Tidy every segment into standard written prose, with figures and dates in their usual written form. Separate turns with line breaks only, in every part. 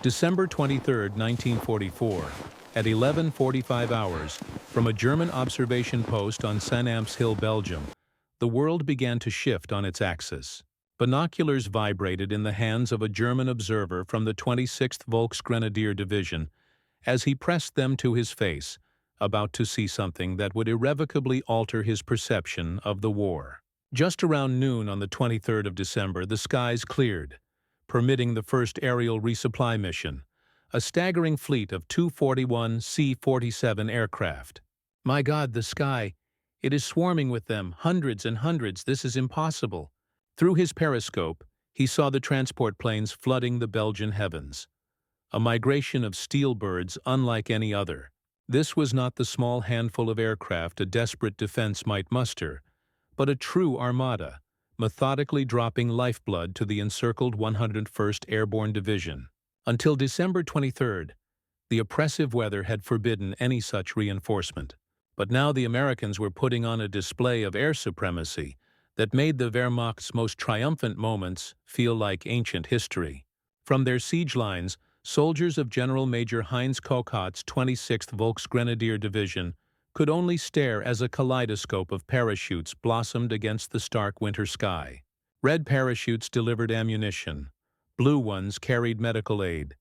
December 23, 1944, at 11:45 hours, from a German observation post on Saint-Amps Hill, Belgium, the world began to shift on its axis. Binoculars vibrated in the hands of a German observer from the 26th Volksgrenadier Division as he pressed them to his face, about to see something that would irrevocably alter his perception of the war. Just around noon on the 23rd of December, the skies cleared, permitting the first aerial resupply mission, a staggering fleet of 241 C-47 aircraft. "My God, the sky! It is swarming with them, hundreds and hundreds, this is impossible." Through his periscope, he saw the transport planes flooding the Belgian heavens. A migration of steel birds unlike any other. This was not the small handful of aircraft a desperate defense might muster, but a true armada, methodically dropping lifeblood to the encircled 101st Airborne Division. Until December 23rd, the oppressive weather had forbidden any such reinforcement. But now the Americans were putting on a display of air supremacy that made the Wehrmacht's most triumphant moments feel like ancient history. From their siege lines, soldiers of General Major Heinz Kochot's 26th Volksgrenadier Division could only stare as a kaleidoscope of parachutes blossomed against the stark winter sky. Red parachutes delivered ammunition, blue ones carried medical aid,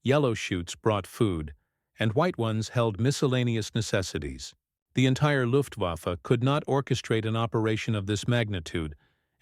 yellow chutes brought food, and white ones held miscellaneous necessities. The entire Luftwaffe could not orchestrate an operation of this magnitude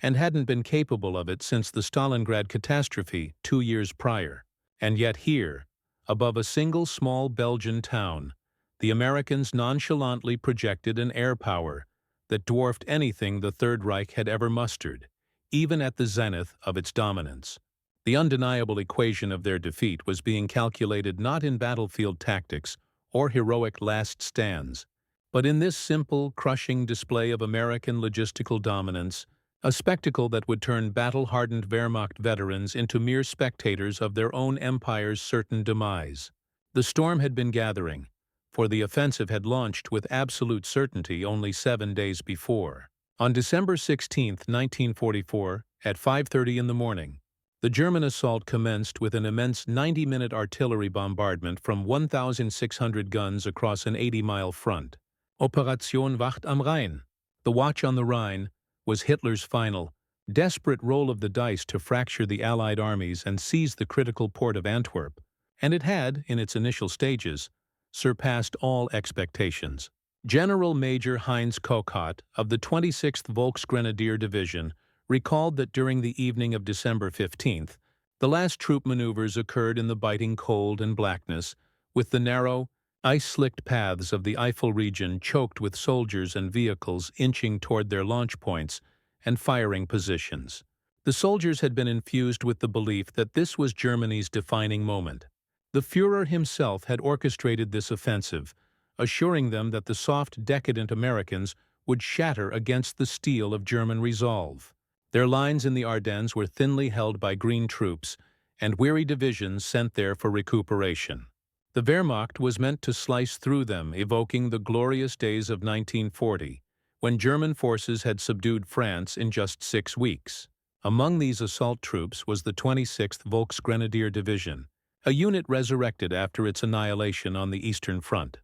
and hadn't been capable of it since the Stalingrad catastrophe 2 years prior. And yet here, above a single small Belgian town, the Americans nonchalantly projected an air power that dwarfed anything the Third Reich had ever mustered, even at the zenith of its dominance. The undeniable equation of their defeat was being calculated not in battlefield tactics or heroic last stands, but in this simple, crushing display of American logistical dominance, a spectacle that would turn battle-hardened Wehrmacht veterans into mere spectators of their own empire's certain demise. The storm had been gathering, for the offensive had launched with absolute certainty only 7 days before. On December 16, 1944, at 5:30 in the morning, the German assault commenced with an immense 90-minute artillery bombardment from 1,600 guns across an 80-mile front. Operation Wacht am Rhein, the Watch on the Rhine, was Hitler's final, desperate roll of the dice to fracture the Allied armies and seize the critical port of Antwerp, and it had, in its initial stages, surpassed all expectations. General Major Heinz Kochot of the 26th Volksgrenadier Division recalled that during the evening of December 15th, the last troop maneuvers occurred in the biting cold and blackness, with the narrow, ice-slicked paths of the Eifel region choked with soldiers and vehicles inching toward their launch points and firing positions. The soldiers had been infused with the belief that this was Germany's defining moment. The Führer himself had orchestrated this offensive, assuring them that the soft, decadent Americans would shatter against the steel of German resolve. Their lines in the Ardennes were thinly held by green troops and weary divisions sent there for recuperation. The Wehrmacht was meant to slice through them, evoking the glorious days of 1940, when German forces had subdued France in just 6 weeks. Among these assault troops was the 26th Volksgrenadier Division, a unit resurrected after its annihilation on the Eastern Front.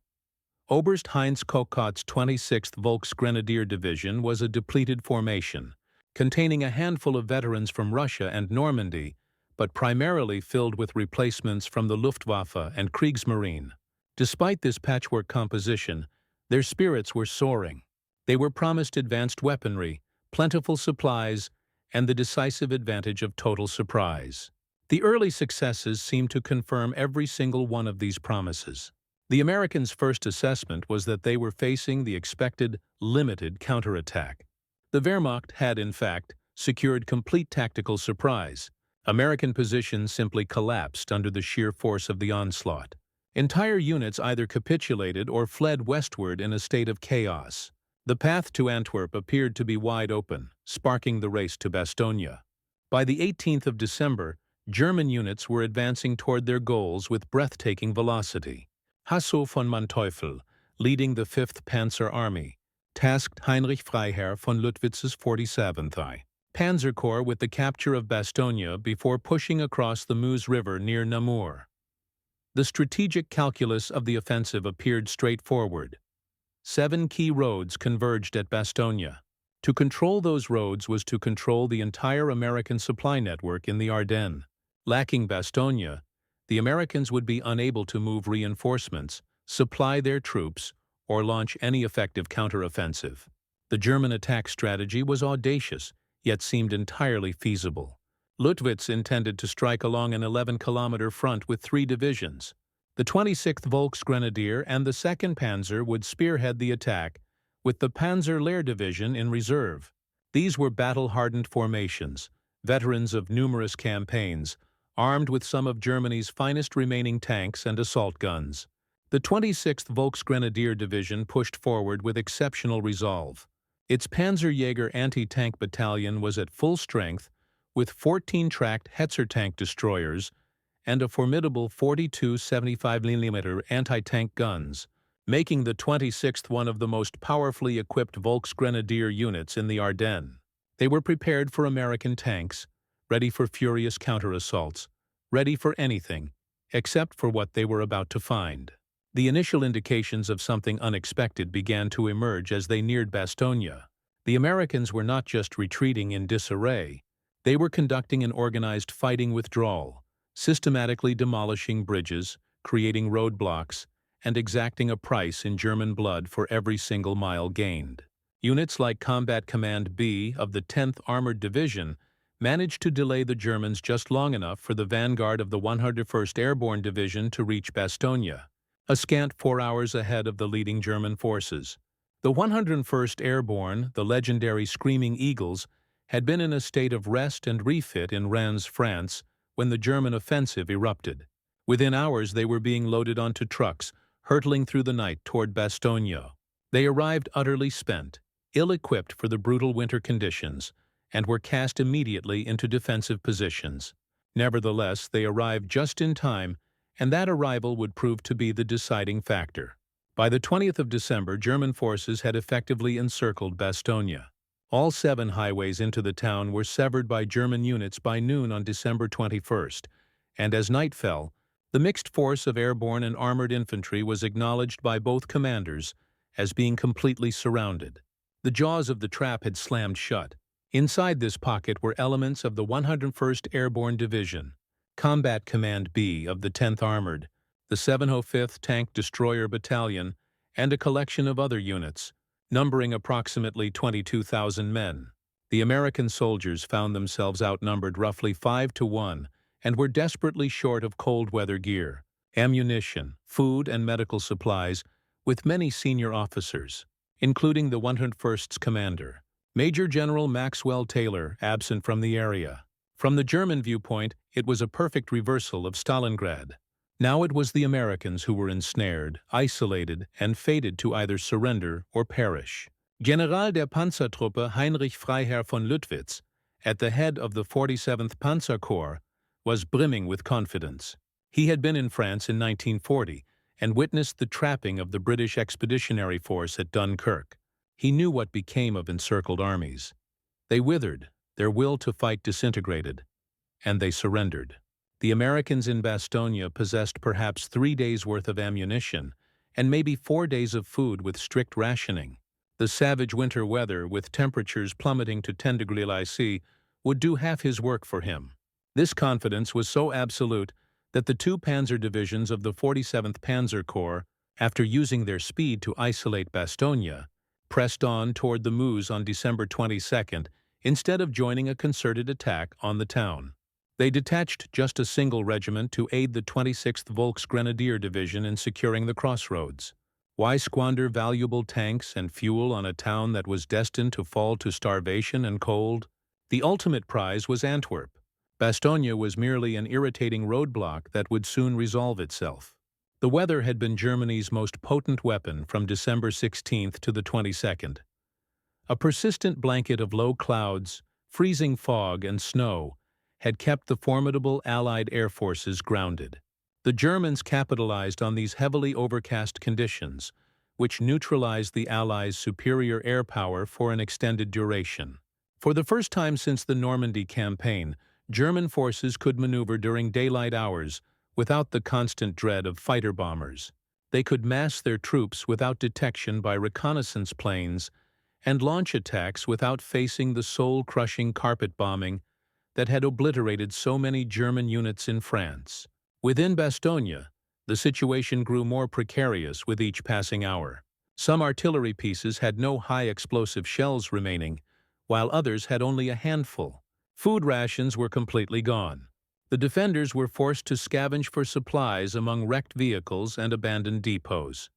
Oberst Heinz Kochot's 26th Volksgrenadier Division was a depleted formation, containing a handful of veterans from Russia and Normandy, but primarily filled with replacements from the Luftwaffe and Kriegsmarine. Despite this patchwork composition, their spirits were soaring. They were promised advanced weaponry, plentiful supplies, and the decisive advantage of total surprise. The early successes seemed to confirm every single one of these promises. The Americans' first assessment was that they were facing the expected limited counterattack. The Wehrmacht had, in fact, secured complete tactical surprise. American positions simply collapsed under the sheer force of the onslaught. Entire units either capitulated or fled westward in a state of chaos. The path to Antwerp appeared to be wide open, sparking the race to Bastogne. By the 18th of December, German units were advancing toward their goals with breathtaking velocity. Hasso von Manteuffel, leading the 5th Panzer Army, tasked Heinrich Freiherr von Luttwitz's 47th I. Panzer Corps with the capture of Bastogne before pushing across the Meuse River near Namur. The strategic calculus of the offensive appeared straightforward. 7 key roads converged at Bastogne. To control those roads was to control the entire American supply network in the Ardennes. Lacking Bastogne, the Americans would be unable to move reinforcements, supply their troops, or launch any effective counteroffensive. The German attack strategy was audacious, yet seemed entirely feasible. Luttwitz intended to strike along an 11-kilometer front with 3 divisions. The 26th Volksgrenadier and the 2nd Panzer would spearhead the attack, with the Panzer-Lehr Division in reserve. These were battle-hardened formations, veterans of numerous campaigns, armed with some of Germany's finest remaining tanks and assault guns. The 26th Volksgrenadier Division pushed forward with exceptional resolve. Its Panzerjäger anti-tank battalion was at full strength, with 14 tracked Hetzer tank destroyers and a formidable 42 75mm anti-tank guns, making the 26th one of the most powerfully equipped Volksgrenadier units in the Ardennes. They were prepared for American tanks, ready for furious counter-assaults, ready for anything, except for what they were about to find. The initial indications of something unexpected began to emerge as they neared Bastogne. The Americans were not just retreating in disarray, they were conducting an organized fighting withdrawal, systematically demolishing bridges, creating roadblocks, and exacting a price in German blood for every single mile gained. Units like Combat Command B of the 10th Armored Division managed to delay the Germans just long enough for the vanguard of the 101st Airborne Division to reach Bastogne, a scant 4 hours ahead of the leading German forces. The 101st Airborne, the legendary Screaming Eagles, had been in a state of rest and refit in Rennes, France, when the German offensive erupted. Within hours they were being loaded onto trucks, hurtling through the night toward Bastogne. They arrived utterly spent, ill-equipped for the brutal winter conditions, and were cast immediately into defensive positions. Nevertheless, they arrived just in time, and that arrival would prove to be the deciding factor. By the 20th of December, German forces had effectively encircled Bastogne. All 7 highways into the town were severed by German units by noon on December 21st, and as night fell, the mixed force of airborne and armored infantry was acknowledged by both commanders as being completely surrounded. The jaws of the trap had slammed shut. Inside this pocket were elements of the 101st Airborne Division, Combat Command B of the 10th Armored, the 705th Tank Destroyer Battalion, and a collection of other units, numbering approximately 22,000 men. The American soldiers found themselves outnumbered roughly 5-1 and were desperately short of cold-weather gear, ammunition, food, and medical supplies, with many senior officers, including the 101st's commander, Major General Maxwell Taylor, absent from the area. From the German viewpoint, it was a perfect reversal of Stalingrad. Now it was the Americans who were ensnared, isolated, and fated to either surrender or perish. General der Panzertruppe Heinrich Freiherr von Luttwitz, at the head of the 47th Panzer Corps, was brimming with confidence. He had been in France in 1940 and witnessed the trapping of the British Expeditionary Force at Dunkirk. He knew what became of encircled armies. They withered, their will to fight disintegrated, and they surrendered. The Americans in Bastogne possessed perhaps 3 days' worth of ammunition and maybe 4 days of food with strict rationing. The savage winter weather, with temperatures plummeting to 10 degrees C, would do half his work for him. This confidence was so absolute that the 2 panzer divisions of the 47th Panzer Corps, after using their speed to isolate Bastogne, pressed on toward the Meuse on December 22nd instead of joining a concerted attack on the town. They detached just a single regiment to aid the 26th Volksgrenadier Division in securing the crossroads. Why squander valuable tanks and fuel on a town that was destined to fall to starvation and cold? The ultimate prize was Antwerp. Bastogne was merely an irritating roadblock that would soon resolve itself. The weather had been Germany's most potent weapon from December 16th to the 22nd. A persistent blanket of low clouds, freezing fog, and snow had kept the formidable Allied air forces grounded. The Germans capitalized on these heavily overcast conditions, which neutralized the Allies' superior air power for an extended duration. For the first time since the Normandy campaign, German forces could maneuver during daylight hours without the constant dread of fighter bombers. They could mass their troops without detection by reconnaissance planes and launch attacks without facing the soul-crushing carpet bombing that had obliterated so many German units in France. Within Bastogne, the situation grew more precarious with each passing hour. Some artillery pieces had no high-explosive shells remaining, while others had only a handful. Food rations were completely gone. The defenders were forced to scavenge for supplies among wrecked vehicles and abandoned depots.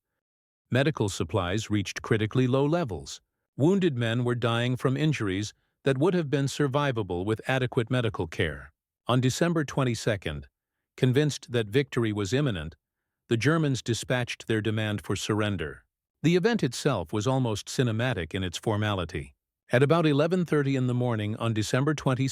Medical supplies reached critically low levels. Wounded men were dying from injuries that would have been survivable with adequate medical care. On December 22nd, convinced that victory was imminent, the Germans dispatched their demand for surrender. The event itself was almost cinematic in its formality. At about 11:30 in the morning on December 22,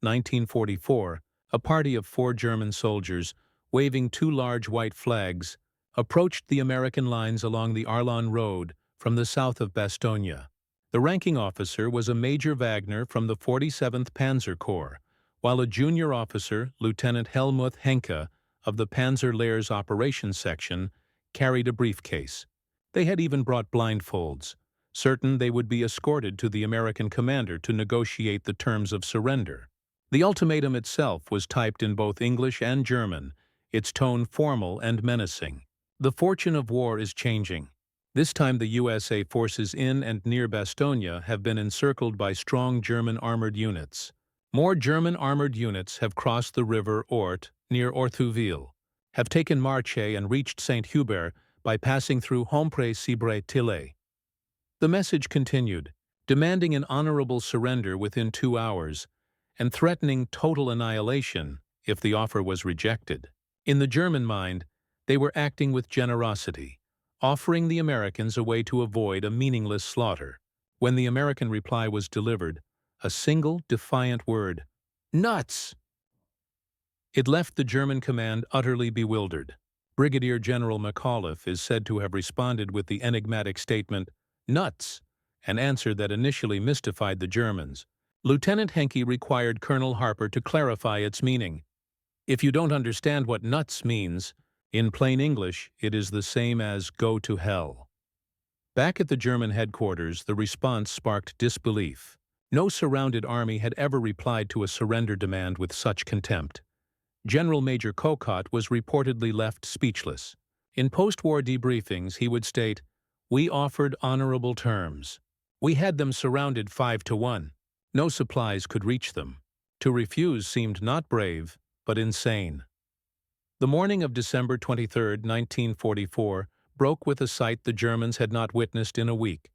1944, a party of 4 German soldiers, waving 2 large white flags, approached the American lines along the Arlon Road from the south of Bastogne. The ranking officer was a Major Wagner from the 47th Panzer Corps, while a junior officer, Lieutenant Helmuth Henke, of the Panzerlehr's operations section, carried a briefcase. They had even brought blindfolds, certain they would be escorted to the American commander to negotiate the terms of surrender. The ultimatum itself was typed in both English and German, its tone formal and menacing. The fortune of war is changing. This time the USA forces in and near Bastogne have been encircled by strong German armored units. More German armored units have crossed the river Ourthe near Orthouville, have taken Marche and reached Saint-Hubert by passing through Hompré-Cibré-Tillet. The message continued, demanding an honorable surrender within 2 hours and threatening total annihilation if the offer was rejected. In the German mind, they were acting with generosity, offering the Americans a way to avoid a meaningless slaughter. When the American reply was delivered, a single defiant word, "Nuts!" It left the German command utterly bewildered. Brigadier General McAuliffe is said to have responded with the enigmatic statement, "Nuts," an answer that initially mystified the Germans. Lieutenant Henke required Colonel Harper to clarify its meaning. "If you don't understand what nuts means, in plain English, it is the same as go to hell." Back at the German headquarters, the response sparked disbelief. No surrounded army had ever replied to a surrender demand with such contempt. General Major Kokot was reportedly left speechless. In post-war debriefings, he would state, "We offered honorable terms. We had them surrounded 5-1. No supplies could reach them. To refuse seemed not brave, but insane." The morning of December 23, 1944, broke with a sight the Germans had not witnessed in a week.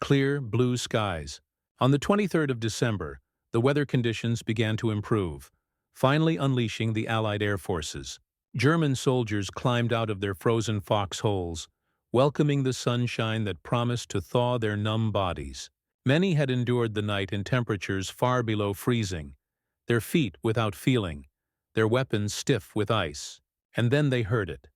Clear, blue skies. On the 23rd of December, the weather conditions began to improve, finally unleashing the Allied air forces. German soldiers climbed out of their frozen foxholes, welcoming the sunshine that promised to thaw their numb bodies. Many had endured the night in temperatures far below freezing, their feet without feeling, their weapons stiff with ice. And then they heard it.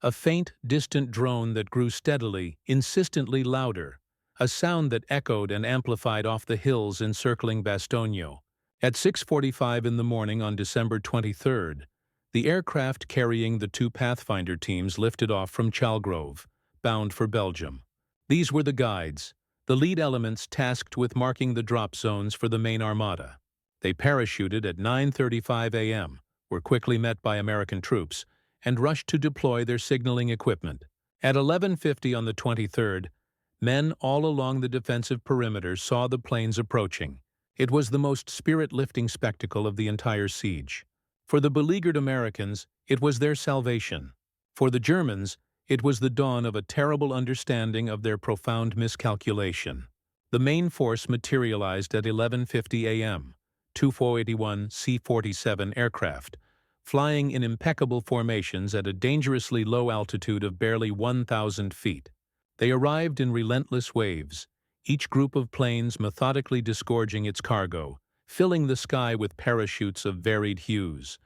A faint, distant drone that grew steadily, insistently louder, a sound that echoed and amplified off the hills encircling Bastogne. At 6:45 in the morning on December 23rd, the aircraft carrying the 2 Pathfinder teams lifted off from Chalgrove, bound for Belgium. These were the guides, the lead elements tasked with marking the drop zones for the main armada. They parachuted at 9:35 a.m., were quickly met by American troops, and rushed to deploy their signaling equipment. At 11:50 on the 23rd, men all along the defensive perimeter saw the planes approaching. It was the most spirit-lifting spectacle of the entire siege. For the beleaguered Americans, it was their salvation. For the Germans, it was the dawn of a terrible understanding of their profound miscalculation. The main force materialized at 11:50 a.m., 281 C-47 aircraft, flying in impeccable formations at a dangerously low altitude of barely 1,000 feet. They arrived in relentless waves, each group of planes methodically disgorging its cargo, filling the sky with parachutes of varied hues,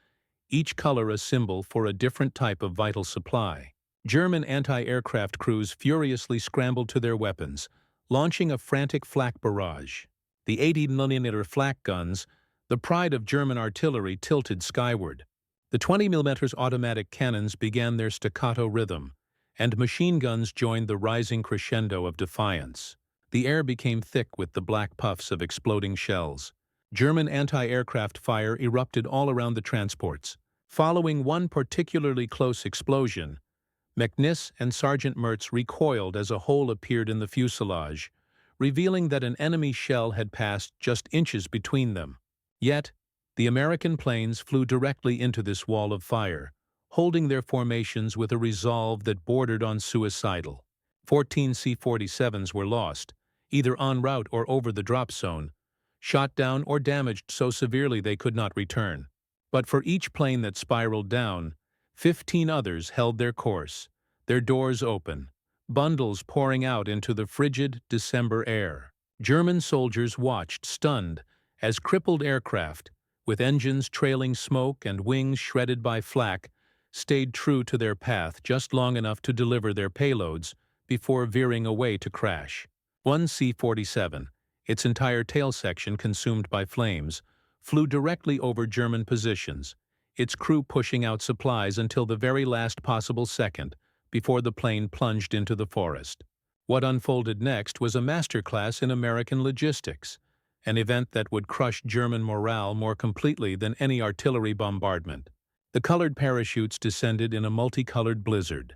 each color a symbol for a different type of vital supply. German anti-aircraft crews furiously scrambled to their weapons, launching a frantic flak barrage. The 80mm flak guns, the pride of German artillery, tilted skyward. The 20 mm automatic cannons began their staccato rhythm, and machine guns joined the rising crescendo of defiance. The air became thick with the black puffs of exploding shells. German anti-aircraft fire erupted all around the transports. Following one particularly close explosion, McNiss and Sergeant Mertz recoiled as a hole appeared in the fuselage, revealing that an enemy shell had passed just inches between them. Yet, the American planes flew directly into this wall of fire, holding their formations with a resolve that bordered on suicidal. 14 C-47s were lost, either en route or over the drop zone, shot down or damaged so severely they could not return. But for each plane that spiraled down, 15 others held their course, their doors open, bundles pouring out into the frigid December air. German soldiers watched, stunned, as crippled aircraft, with engines trailing smoke and wings shredded by flak, stayed true to their path just long enough to deliver their payloads before veering away to crash. One C-47, its entire tail section consumed by flames, flew directly over German positions, its crew pushing out supplies until the very last possible second before the plane plunged into the forest. What unfolded next was a masterclass in American logistics, an event that would crush German morale more completely than any artillery bombardment. The colored parachutes descended in a multicolored blizzard,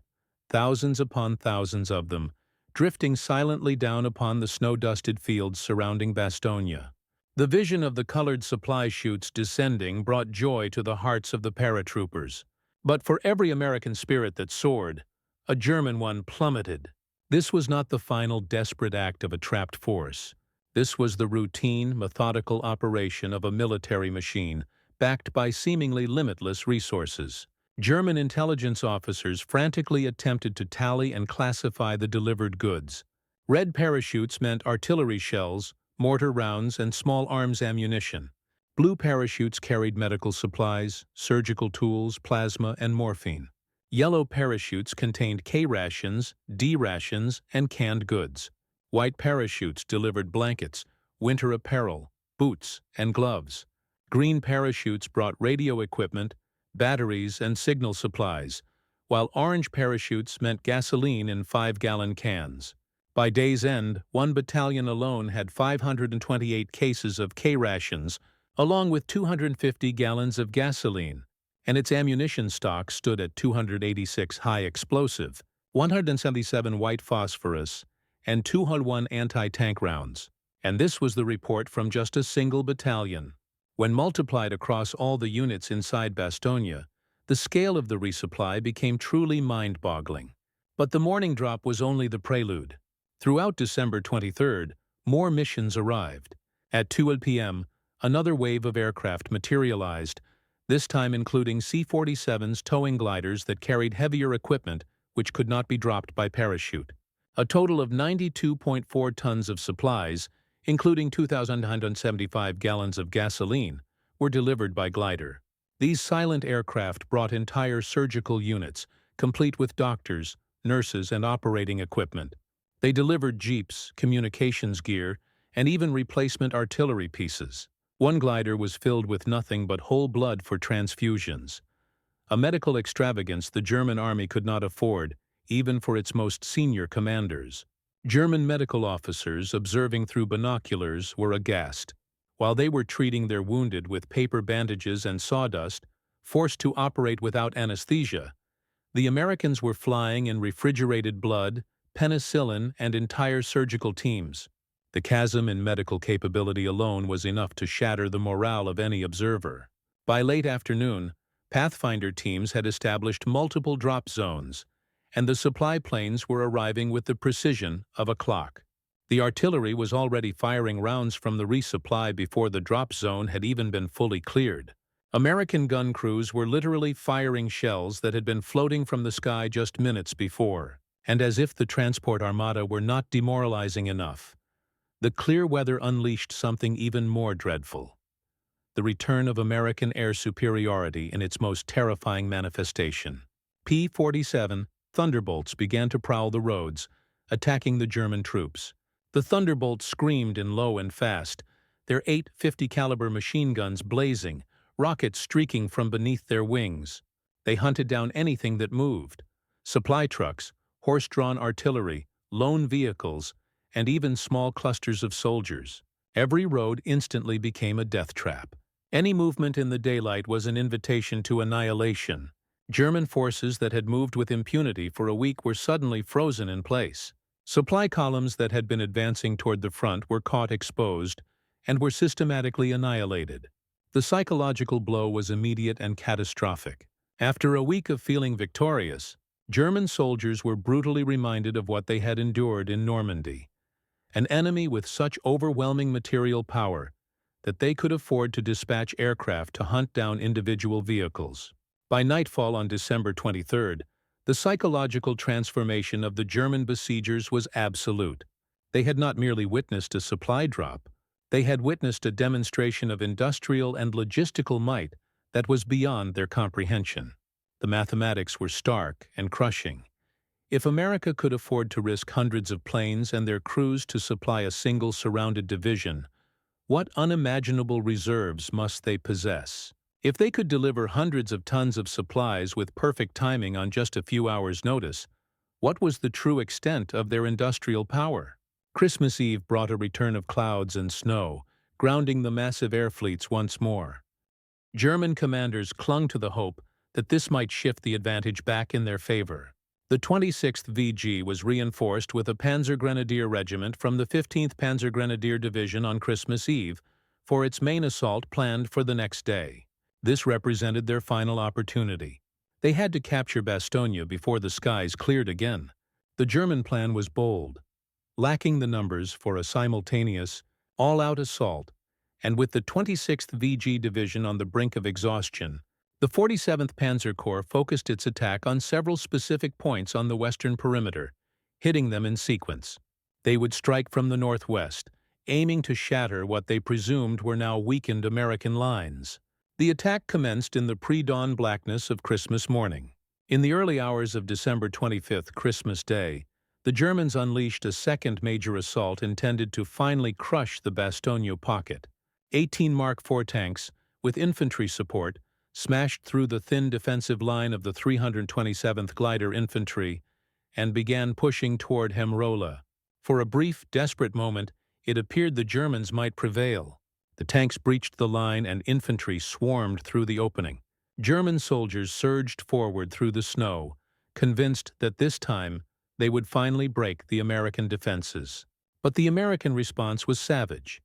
thousands upon thousands of them, drifting silently down upon the snow-dusted fields surrounding Bastogne. The vision of the colored supply chutes descending brought joy to the hearts of the paratroopers. But for every American spirit that soared, a German one plummeted. This was not the final desperate act of a trapped force. This was the routine, methodical operation of a military machine, backed by seemingly limitless resources. German intelligence officers frantically attempted to tally and classify the delivered goods. Red parachutes meant artillery shells, mortar rounds, and small arms ammunition. Blue parachutes carried medical supplies, surgical tools, plasma, and morphine. Yellow parachutes contained K rations, D rations, and canned goods. White parachutes delivered blankets, winter apparel, boots, and gloves. Green parachutes brought radio equipment, batteries, and signal supplies, while orange parachutes meant gasoline in 5-gallon cans. By day's end, one battalion alone had 528 cases of K rations, along with 250 gallons of gasoline, and its ammunition stock stood at 286 high explosive, 177 white phosphorus, and 201 anti-tank rounds. And this was the report from just a single battalion. When multiplied across all the units inside Bastogne, the scale of the resupply became truly mind-boggling. But the morning drop was only the prelude. Throughout December 23rd, more missions arrived. At 2 p.m., another wave of aircraft materialized, this time including C-47s towing gliders that carried heavier equipment which could not be dropped by parachute. A total of 92.4 tons of supplies, including 2,975 gallons of gasoline, were delivered by glider. These silent aircraft brought entire surgical units, complete with doctors, nurses, and operating equipment. They delivered jeeps, communications gear, and even replacement artillery pieces. One glider was filled with nothing but whole blood for transfusions, a medical extravagance the German army could not afford, even for its most senior commanders. German medical officers, observing through binoculars, were aghast. While they were treating their wounded with paper bandages and sawdust, forced to operate without anesthesia, the Americans were flying in refrigerated blood, penicillin, and entire surgical teams. The chasm in medical capability alone was enough to shatter the morale of any observer. By late afternoon, Pathfinder teams had established multiple drop zones, and the supply planes were arriving with the precision of a clock. The artillery was already firing rounds from the resupply before the drop zone had even been fully cleared. American gun crews were literally firing shells that had been floating from the sky just minutes before. And as if the transport armada were not demoralizing enough, the clear weather unleashed something even more dreadful: the return of American air superiority in its most terrifying manifestation. P-47 Thunderbolts began to prowl the roads, attacking the German troops. The Thunderbolts screamed in low and fast, their 8 50-caliber machine guns blazing, rockets streaking from beneath their wings. They hunted down anything that moved: supply trucks, horse-drawn artillery, lone vehicles, and even small clusters of soldiers. Every road instantly became a death trap. Any movement in the daylight was an invitation to annihilation. German forces that had moved with impunity for a week were suddenly frozen in place. Supply columns that had been advancing toward the front were caught exposed and were systematically annihilated. The psychological blow was immediate and catastrophic. After a week of feeling victorious, German soldiers were brutally reminded of what they had endured in Normandy: an enemy with such overwhelming material power that they could afford to dispatch aircraft to hunt down individual vehicles. By nightfall on December 23rd, the psychological transformation of the German besiegers was absolute. They had not merely witnessed a supply drop, they had witnessed a demonstration of industrial and logistical might that was beyond their comprehension. The mathematics were stark and crushing. If America could afford to risk hundreds of planes and their crews to supply a single surrounded division, what unimaginable reserves must they possess? If they could deliver hundreds of tons of supplies with perfect timing on just a few hours' notice, what was the true extent of their industrial power? Christmas Eve brought a return of clouds and snow, grounding the massive air fleets once more. German commanders clung to the hope that this might shift the advantage back in their favor. The 26th VG was reinforced with a Panzer Grenadier regiment from the 15th Panzer Grenadier Division on Christmas Eve for its main assault planned for the next day. This represented their final opportunity. They had to capture Bastogne before the skies cleared again. The German plan was bold. Lacking the numbers for a simultaneous, all-out assault, and with the 26th VG Division on the brink of exhaustion, the 47th Panzer Corps focused its attack on several specific points on the western perimeter, hitting them in sequence. They would strike from the northwest, aiming to shatter what they presumed were now weakened American lines. The attack commenced in the pre-dawn blackness of Christmas morning. In the early hours of December 25th, Christmas Day, the Germans unleashed a second major assault intended to finally crush the Bastogne pocket. 18 Mark IV tanks, with infantry support, smashed through the thin defensive line of the 327th Glider Infantry and began pushing toward Hemrola. For a brief, desperate moment, it appeared the Germans might prevail. The tanks breached the line and infantry swarmed through the opening. German soldiers surged forward through the snow, convinced that this time they would finally break the American defenses. But the American response was savage,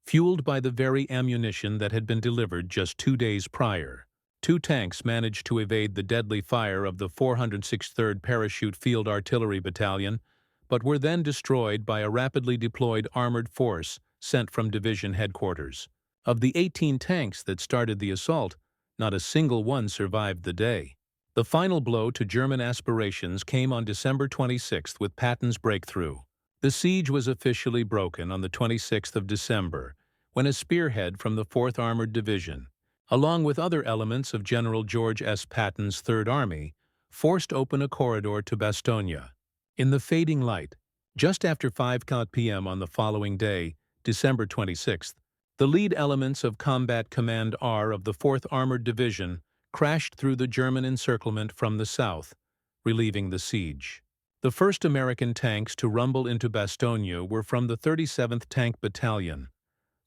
fueled by the very ammunition that had been delivered just 2 days prior. 2 tanks managed to evade the deadly fire of the 463rd Parachute Field Artillery Battalion, but were then destroyed by a rapidly deployed armored force sent from division headquarters. Of the 18 tanks that started the assault, not a single one survived the day. The final blow to German aspirations came on December 26th with Patton's breakthrough. The siege was officially broken on the 26th of December, when a spearhead from the 4th Armored Division, along with other elements of General George S. Patton's Third Army, forced open a corridor to Bastogne. In the fading light, just after 5 p.m. on the following day, December 26th, the lead elements of Combat Command R of the 4th Armored Division crashed through the German encirclement from the south, relieving the siege. The first American tanks to rumble into Bastogne were from the 37th Tank Battalion,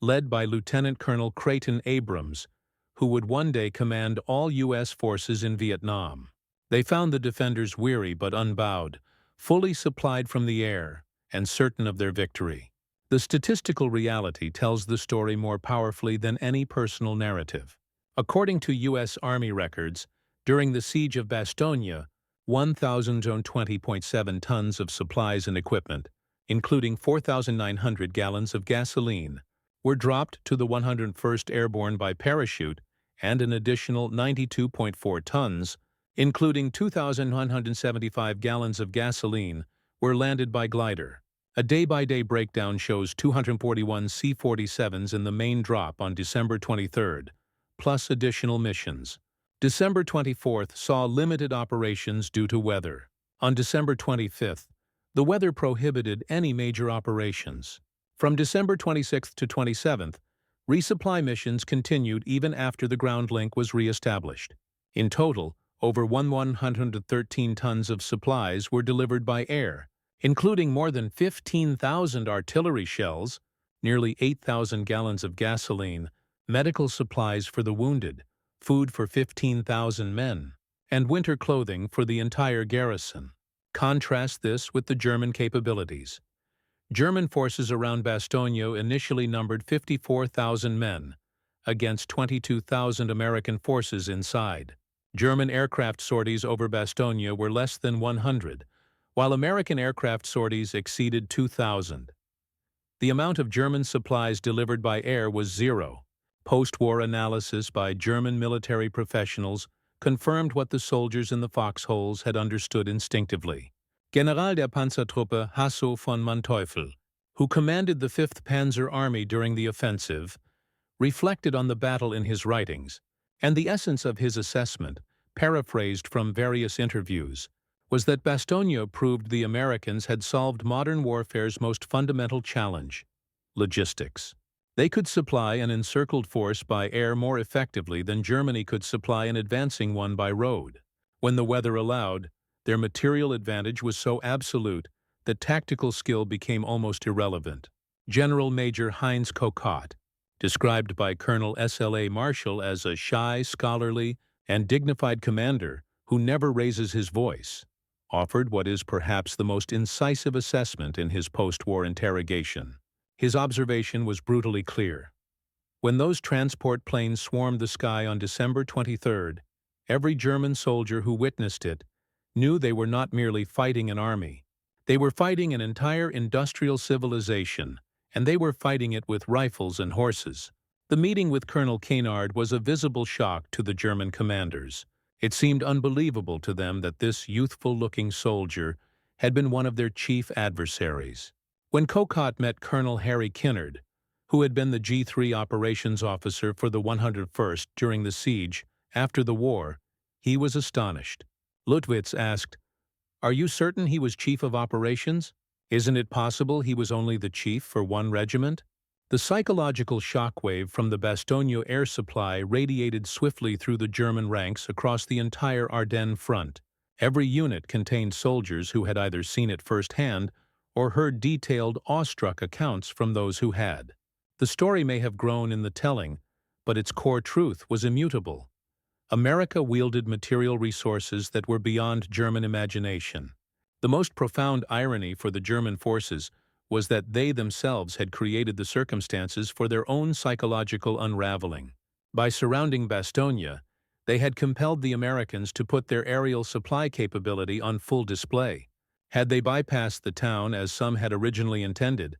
led by Lieutenant Colonel Creighton Abrams, who would one day command all U.S. forces in Vietnam. They found the defenders weary but unbowed, fully supplied from the air, and certain of their victory. The statistical reality tells the story more powerfully than any personal narrative. According to U.S. Army records, during the siege of Bastogne, 1,020.7 tons of supplies and equipment, including 4,900 gallons of gasoline, were dropped to the 101st Airborne by parachute, and an additional 92.4 tons, including 2,175 gallons of gasoline, were landed by glider. A day-by-day breakdown shows 241 C-47s in the main drop on December 23rd, plus additional missions. December 24th saw limited operations due to weather. On December 25th, the weather prohibited any major operations. From December 26th to 27th, Resupply missions continued even after the ground link was re-established. In total, over 113 tons of supplies were delivered by air, including more than 15,000 artillery shells, nearly 8,000 gallons of gasoline, medical supplies for the wounded, food for 15,000 men, and winter clothing for the entire garrison. Contrast this with the German capabilities. German forces around Bastogne initially numbered 54,000 men, against 22,000 American forces inside. German aircraft sorties over Bastogne were less than 100, while American aircraft sorties exceeded 2,000. The amount of German supplies delivered by air was zero. Post-war analysis by German military professionals confirmed what the soldiers in the foxholes had understood instinctively. General der Panzertruppe Hasso von Manteuffel, who commanded the 5th Panzer Army during the offensive, reflected on the battle in his writings, and the essence of his assessment, paraphrased from various interviews, was that Bastogne proved the Americans had solved modern warfare's most fundamental challenge: logistics. They could supply an encircled force by air more effectively than Germany could supply an advancing one by road. When the weather allowed, their material advantage was so absolute that tactical skill became almost irrelevant. General Major Heinz Kokott, described by Colonel S.L.A. Marshall as a shy, scholarly, and dignified commander who never raises his voice, offered what is perhaps the most incisive assessment in his post-war interrogation. His observation was brutally clear. When those transport planes swarmed the sky on December 23rd, every German soldier who witnessed it knew they were not merely fighting an army. They were fighting an entire industrial civilization, and they were fighting it with rifles and horses. The meeting with Colonel Kennard was a visible shock to the German commanders. It seemed unbelievable to them that this youthful-looking soldier had been one of their chief adversaries. When Kokott met Colonel Harry Kennard, who had been the G3 operations officer for the 101st during the siege after the war, he was astonished. Lutwitz asked, "Are you certain he was chief of operations? Isn't it possible he was only the chief for one regiment?" The psychological shockwave from the Bastogne air supply radiated swiftly through the German ranks across the entire Ardennes front. Every unit contained soldiers who had either seen it firsthand or heard detailed, awestruck accounts from those who had. The story may have grown in the telling, but its core truth was immutable. America wielded material resources that were beyond German imagination. The most profound irony for the German forces was that they themselves had created the circumstances for their own psychological unraveling. By surrounding Bastogne, they had compelled the Americans to put their aerial supply capability on full display. Had they bypassed the town as some had originally intended,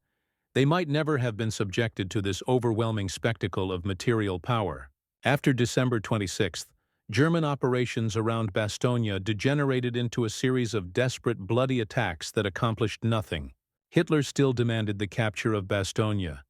they might never have been subjected to this overwhelming spectacle of material power. After December 26th, German operations around Bastogne degenerated into a series of desperate, bloody attacks that accomplished nothing. Hitler still demanded the capture of Bastogne,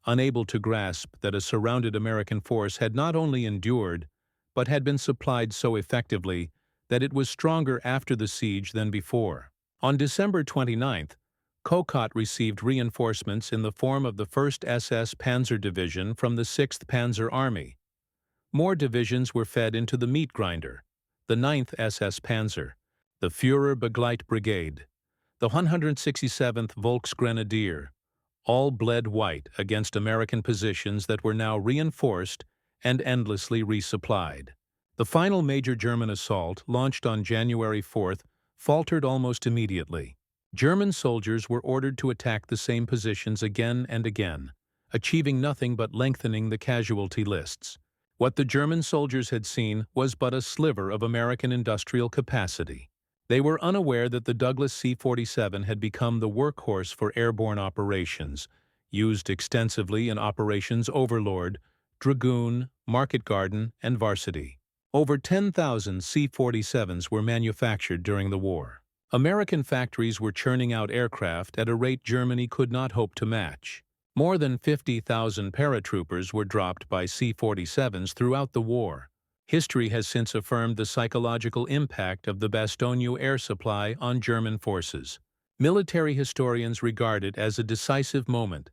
unable to grasp that a surrounded American force had not only endured, but had been supplied so effectively that it was stronger after the siege than before. On December 29th, Kokott received reinforcements in the form of the 1st SS Panzer Division from the 6th Panzer Army. More divisions were fed into the meat grinder: the 9th SS Panzer, the Führer Begleit Brigade, the 167th Volksgrenadier, all bled white against American positions that were now reinforced and endlessly resupplied. The final major German assault, launched on January 4th, faltered almost immediately. German soldiers were ordered to attack the same positions again and again, achieving nothing but lengthening the casualty lists. What the German soldiers had seen was but a sliver of American industrial capacity. They were unaware that the Douglas C-47 had become the workhorse for airborne operations, used extensively in Operations Overlord, Dragoon, Market Garden, and Varsity. Over 10,000 C-47s were manufactured during the war. American factories were churning out aircraft at a rate Germany could not hope to match. More than 50,000 paratroopers were dropped by C-47s throughout the war. History has since affirmed the psychological impact of the Bastogne air supply on German forces. Military historians regard it as a decisive moment,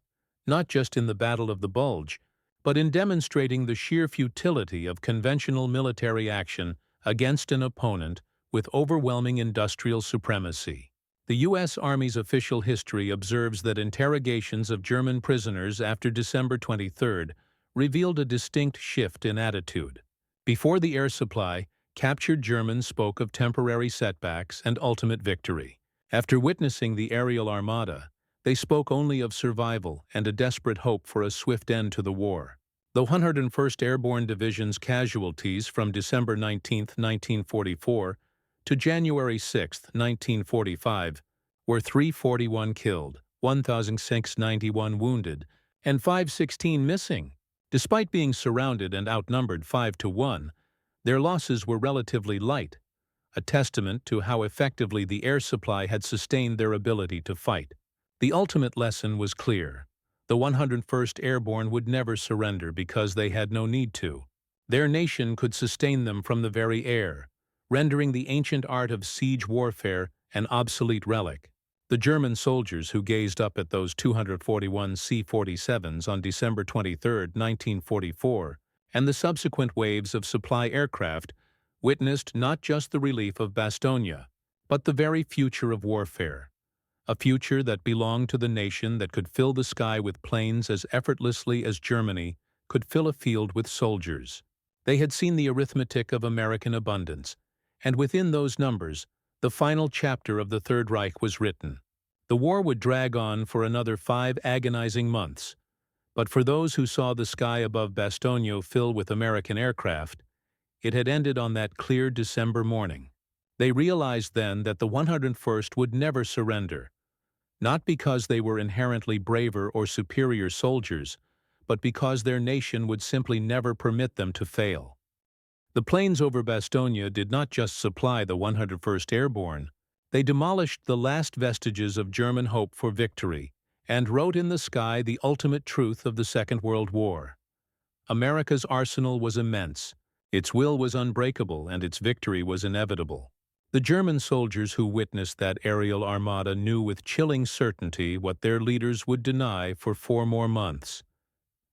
not just in the Battle of the Bulge, but in demonstrating the sheer futility of conventional military action against an opponent with overwhelming industrial supremacy. The U.S. Army's official history observes that interrogations of German prisoners after December 23 revealed a distinct shift in attitude. Before the air supply, captured Germans spoke of temporary setbacks and ultimate victory. After witnessing the aerial armada, they spoke only of survival and a desperate hope for a swift end to the war. The 101st Airborne Division's casualties from December 19, 1944, to January 6, 1945, were 341 killed, 1,691 wounded, and 516 missing. Despite being surrounded and outnumbered 5-1, their losses were relatively light, a testament to how effectively the air supply had sustained their ability to fight. The ultimate lesson was clear. The 101st Airborne would never surrender because they had no need to. Their nation could sustain them from the very air, rendering the ancient art of siege warfare an obsolete relic. The German soldiers who gazed up at those 241 C-47s on December 23, 1944, and the subsequent waves of supply aircraft witnessed not just the relief of Bastogne, but the very future of warfare. A future that belonged to the nation that could fill the sky with planes as effortlessly as Germany could fill a field with soldiers. They had seen the arithmetic of American abundance, and within those numbers, the final chapter of the Third Reich was written. The war would drag on for another 5 agonizing months, but for those who saw the sky above Bastogne fill with American aircraft, it had ended on that clear December morning. They realized then that the 101st would never surrender, not because they were inherently braver or superior soldiers, but because their nation would simply never permit them to fail. The planes over Bastogne did not just supply the 101st Airborne, they demolished the last vestiges of German hope for victory and wrote in the sky the ultimate truth of the Second World War. America's arsenal was immense, its will was unbreakable, and its victory was inevitable. The German soldiers who witnessed that aerial armada knew with chilling certainty what their leaders would deny for 4 more months.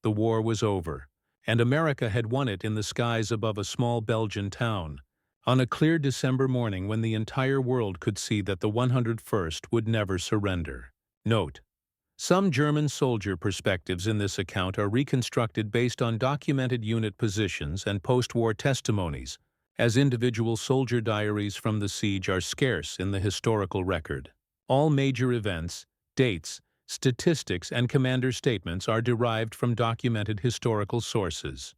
The war was over, and America had won it in the skies above a small Belgian town, on a clear December morning when the entire world could see that the 101st would never surrender. Note: some German soldier perspectives in this account are reconstructed based on documented unit positions and post-war testimonies, as individual soldier diaries from the siege are scarce in the historical record. All major events, dates, statistics, and commander statements are derived from documented historical sources.